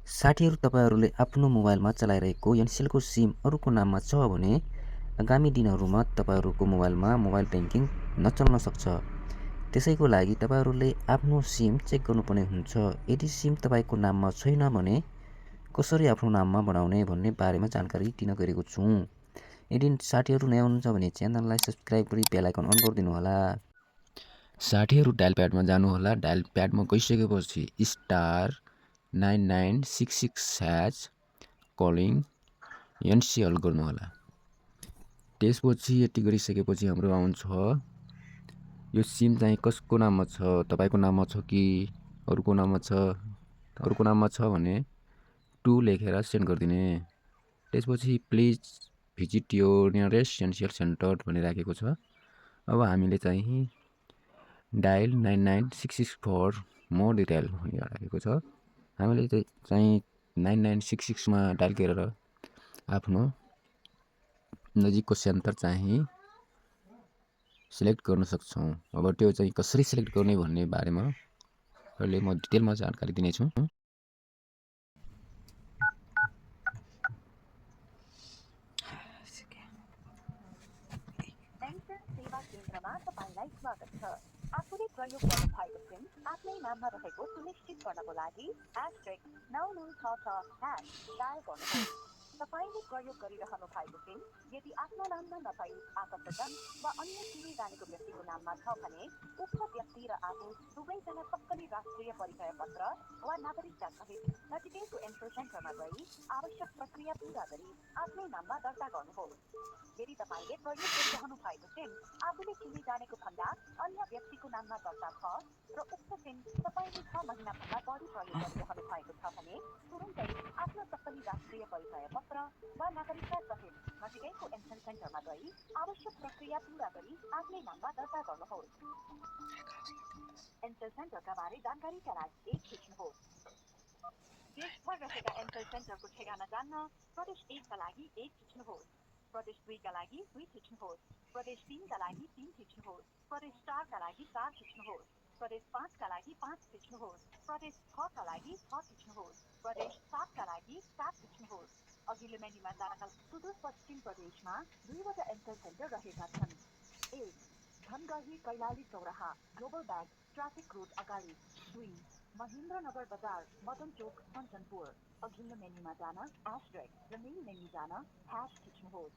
साथीहरू, तपाईहरूले आफ्नो मोबाइलमा चलाइरहेको एनसेलको सिम अरूको नाममा छ भने आगामी दिनहरूमा तपाईँहरूको मोबाइलमा मोबाइल ब्याङ्किङ नचल्न सक्छ। त्यसैको लागि तपाईँहरूले आफ्नो सिम चेक गर्नुपर्ने हुन्छ। यदि सिम तपाईँको नाममा छैन भने कसरी आफ्नो नाममा बनाउने भन्ने बारेमा जानकारी दिन गएको छु। यदि साथीहरू नयाँ हुनुहुन्छ भने च्यानललाई सब्सक्राइब गरी बेल आइकन अन गरिदिनु होला। साथीहरू, डायल प्याडमा जानुहोला। डायल प्याडमा गइसकेपछि *9966# कलिङ एनसिएल गर्नुहोला। त्यसपछि यति गरिसकेपछि हाम्रो आउँछ यो सिम चाहिँ कसको नाममा छ, तपाईँको नाममा छ कि अरूको नाममा छ। अरूको नाममा छ भने 2 लेखेर सेन्ड गरिदिने। त्यसपछि please visit your nearest Ncell centre भनिराखेको छ। अब हामीले चाहिँ डायल 99664 फर मोर डिटेल भनिराखेको छ। हामीले चाहिँ 9966 मा डायल गरेर आफ्नो नजिकको सेन्टर चाहिँ सिलेक्ट गर्न सक्छौँ। अब त्यो चाहिँ कसरी सिलेक्ट गर्ने भन्ने बारेमा अहिले म डिटेलमा जानकारी दिनेछु। सेवा केन्द्रमा तपाईलाई स्वागत छ। आफूले प्रयोग गर्नु भएको सिम आफ्नै नाममा रहेको सुनिश्चित गर्नको लागि *9966# डायल गर्नुहोस्। तपाईले प्रयोग गरिरहनु भएको सिम यदि आफ्नो नाममा नभई आफन्तजन वा अन्य चिने जानेको व्यक्तिको नाममा छ भने उक्त व्यक्ति र आफू दुवैजना सक्कली राष्ट्रिय परिचय पत्र वा नागरिकता सहित नजिकैको एन्सर सेन्टरमा गई आवश्यक प्रक्रिया पूरा गरी आफ्नै नाममा दर्ता गर्नुहोस्। यदि तपाईँले प्रयोग गरिरहनु भएको सिम आफूले चिने जानेको भन्दा अन्य व्यक्तिको नाममा दर्ता छ र उक्त सिम तपाईँले 6 महिनाभन्दा बढी प्रयोग गरिरहनु भएको छ भने तुरुन्तै आफ्नो सक्कली राष्ट्रिय परिचय पत्र वा नागरिकता सहित नजिकैको एन्सर सेन्टरमा गई आवश्यक प्रक्रिया पूरा गरी आफ्नै नाममा दर्ता गर्नुहोस्। एन्सर सेन्टरका बारे जानकारीका लागि 1 थिच्नुहोस्। देशभर रहेका एन्सर सेन्टरको ठेगाना जान्न प्रदेश 1 का लागि 1 थिच्नुहोस्। प्रदेश 2 का लागि 2 थिच्नुहोस्। प्रदेश 3 का लागि 3 थिच्नुहोस्। प्रदेश 4 का लागि 4 थिच्नुहोस्। प्रदेश 5 का लागि 5 थिच्नुहोस्। प्रदेश 6 का लागि 6 थिच्नुहोस्। प्रदेश 7 का लागि 7 थिच्नुहोस्। अघिल्लो मेन्युमा जानका सुदूरपश्चिम प्रदेशमा 2 वटा एन्सर सेन्टर रहेका छन्। 1. धनगढी कैलाली चौराहा ग्लोबल ब्याङ्क ट्राफिक रोड अगाडि। 2. महेन्द्रनगर बजार मदन चोक कञ्चनपुर। अघिल्लो मेन्युमा जान # र मेन मेन्यु जान # थिच्नुहोस्।